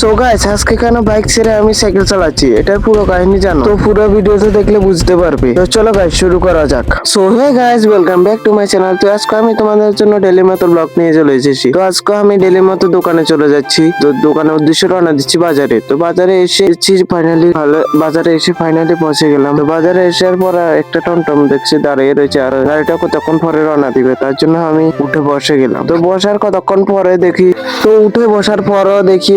So guys আজকে কেন bike ছেড়ে আমি সাইকেল চালাচ্ছি এটার পুরো কাহিনী জানো তো পুরো ভিডিওতে দেখলে বুঝতে পারবে। তো চলো গাইস শুরু করা যাক। So hey guys welcome back to my channel. তো আজকে আমি তোমাদের জন্য ডেলি মতো ব্লগ নিয়ে চলে এসেছি। তো আজকে আমি ডেলি মতো দোকানে চলে যাচ্ছি। তো দোকানের উদ্দেশ্যে রওনা দিচ্ছি বাজারে। তো বাজারে এসেছি ফাইনালি, বাজারে এসে ফাইনালি পৌঁছে গেলাম। তো বাজারে আসার পর একটা টমটম দেখছি দাঁড়িয়ে রয়েছে, আর গাড়িটা কতক্ষণ পরে রওনা দিবে তার জন্য আমি উঠে বসে গেলাম। তো বসার কতক্ষণ পরে দেখি, তো উঠে বসার পরও দেখি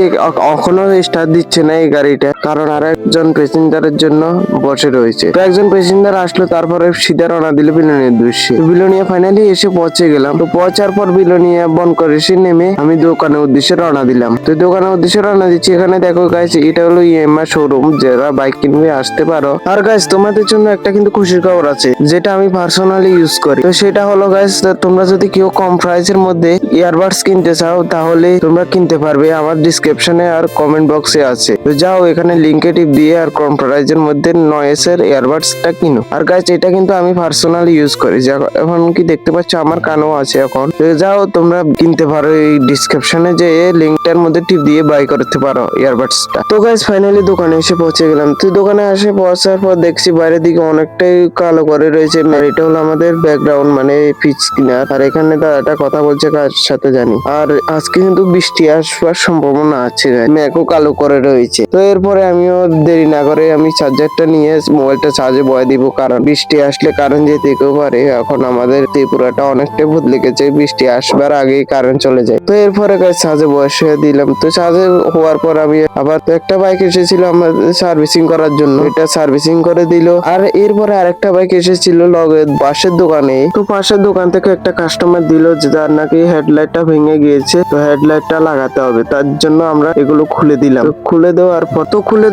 এখনো স্টার্ট দিচ্ছে না এই গাড়িটা, কারণ আর একজন প্যাসেঞ্জারের জন্য বসে রয়েছে। তো একজন প্যাসেঞ্জার আসলো, তারপরে সিধা রওনা দিল বিলোনিয়ার উদ্দেশ্যে। বিলোনিয়া ফাইনালি এসে পৌঁছে গেলাম। তো পৌঁছার পর বিলোনিয়া বন করে এসে নেমে আমি দোকানের উদ্দেশ্যে রওনা দিলাম। তো দোকানের উদ্দেশ্যে রওনা দিচ্ছি। এখানে দেখো গাইস, এটা হলো ইএমআই শোরুম, যারা বাইক কিনবে আসতে পারো। আর গাইস তোমাদের জন্য একটা কিন্তু খুশির খবর আছে, যেটা আমি পার্সোনালি ইউজ করি। তো সেটা হলো গাইস, তোমরা যদি কেউ কম প্রাইসের মধ্যে ইয়ারবাডস কিনতে চাও তাহলে তোমরা কিনতে পারবে। আমার ডিসক্রিপশনে আর কমেন্ট বক্সে আছে, তো যাও এখানে লিঙ্কে টিপ দিয়ে আর কম প্রাইসের মধ্যে নয়েসের ইয়ারবাডসটা কিনো। আর গাইস এটা কিন্তু আমি পার্সোনালি ইউজ করি, এখন কি দেখতে পাচ্ছ আমার কানেও আছে এখন। তো যাও তোমরা কিনতে পারো, এই ডিসক্রিপশনে যে লিঙ্কটার মধ্যে টিপ দিয়ে বাই করতে পারো ইয়ারবাডসটা। তো গাইস ফাইনালি দোকানে এসে পৌঁছে গেলাম। তো দোকানে এসে পৌঁছার পর দেখছি বাইরের দিকে অনেকটাই কালো করে রয়েছে। আর এটা হলো আমাদের ব্যাকগ্রাউন্ড, মানে পিচ কিনার। আর এখানে দাদাটা কথা বলছে কার সাথে জানি। আর আজকে কিন্তু বৃষ্টি আসবার সম্ভাবনা আছে, মেঘও কালো করে রয়েছে। তো এরপরে আমিও দেরি না করে আমি চার্জারটা নিয়ে মোবাইলটা চার্জে বয়ে দিব, কারণ বৃষ্টি আসলে কারেন্ট যেতেও পারে। এখন আমাদের ত্রিপুরাটা অনেকটাই বদলে গেছে, বৃষ্টি আসবার আগেই কারেন্ট চলে যায়। তো এরপরে চার্জে বসে দিলাম। তো চার্জে হওয়ার পর আমি আবার তো একটা বাইক এসেছিল আমাদের সার্ভিসিং করার জন্য, এটা সার্ভিসিং করে দিল। আর এরপরে আরেকটা বাইক এসেছিল লগের পাশের দোকানে। তো পাশের দোকান থেকে একটা কাস্টমার দিল যে তার নাকি হেডলাইটটা ভেঙে গিয়েছে, তো হেডলাইটটা লাগাতে হবে। তার জন্য আমরা এগুলো খুলে দিলাম। খুলে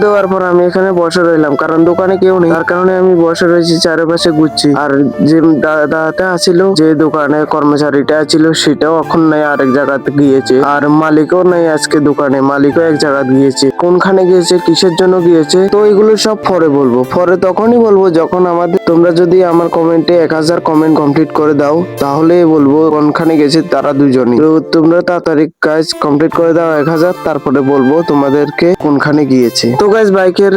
দেওয়ার পর আমি এখানে বসে রইলাম, কারণ দোকানে কেউ নেই। তার কারণে আমি বসে রয়েছি, চারিপাশে ঘুরছি। আর যে দাদাটা আছিল, যে দোকানে কর্মচারীটা ছিল, সেটাও এখন নাই, আরেক জায়গাতে গিয়েছে। আর মালিকও নাই আজকে দোকানে, মালিকও এক জায়গা গিয়েছে। কোনখানে গিয়েছে, কিসের জন্য গিয়েছে, তো এগুলো সব পরে বলবো। পরে তখনই বলবো যখন তোমরা যদি আমার কমেন্টে 1000 কমেন্ট কমপ্লিট করে দাও, তাহলে বলবো কোনখানে গেছে তারা দুজনই। তো তোমরা তাড়াতাড়ি কাজ কমপ্লিট করে দাও 1000, তারপরে বলবো তোমাদেরকে কোনখানে গিয়েছে। তো গাইস বাইকের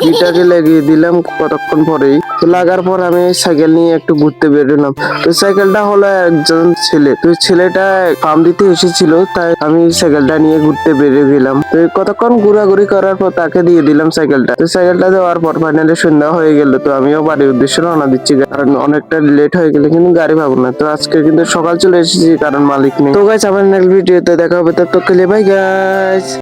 কিটাকে লাগিয়ে দিলাম কতক্ষণ পরেই। তো লাগার পর আমি সাইকেল নিয়ে একটু ঘুরতে বেরোলাম। তো সাইকেলটা হলো একজন ছেলে, তো ছেলেটা পাম্প দিতে এসেছিল, তাই আমি সাইকেলটা নিয়ে ঘুরতে বেরিয়ে গেলাম। তো কতক্ষণ ঘোরাঘুরি করার পর তাকে দিয়ে দিলাম সাইকেলটা। তো সাইকেলটা দেওয়ার পর ফাইনালি সন্ধ্যা হয়ে গেল। তো আমিও বাড়ির উদ্দেশ্যে রওনা দিচ্ছি, কারণ অনেকটা লেট হয়ে গেলে কিন্তু গাড়ি পাবো না। তো আজকে কিন্তু সকাল চলে এসেছি, কারণ মালিক নেই। তো গাইস আবার নেক্সট ভিডিওতে দেখা হবে, ততক্ষণ বাই গাইস।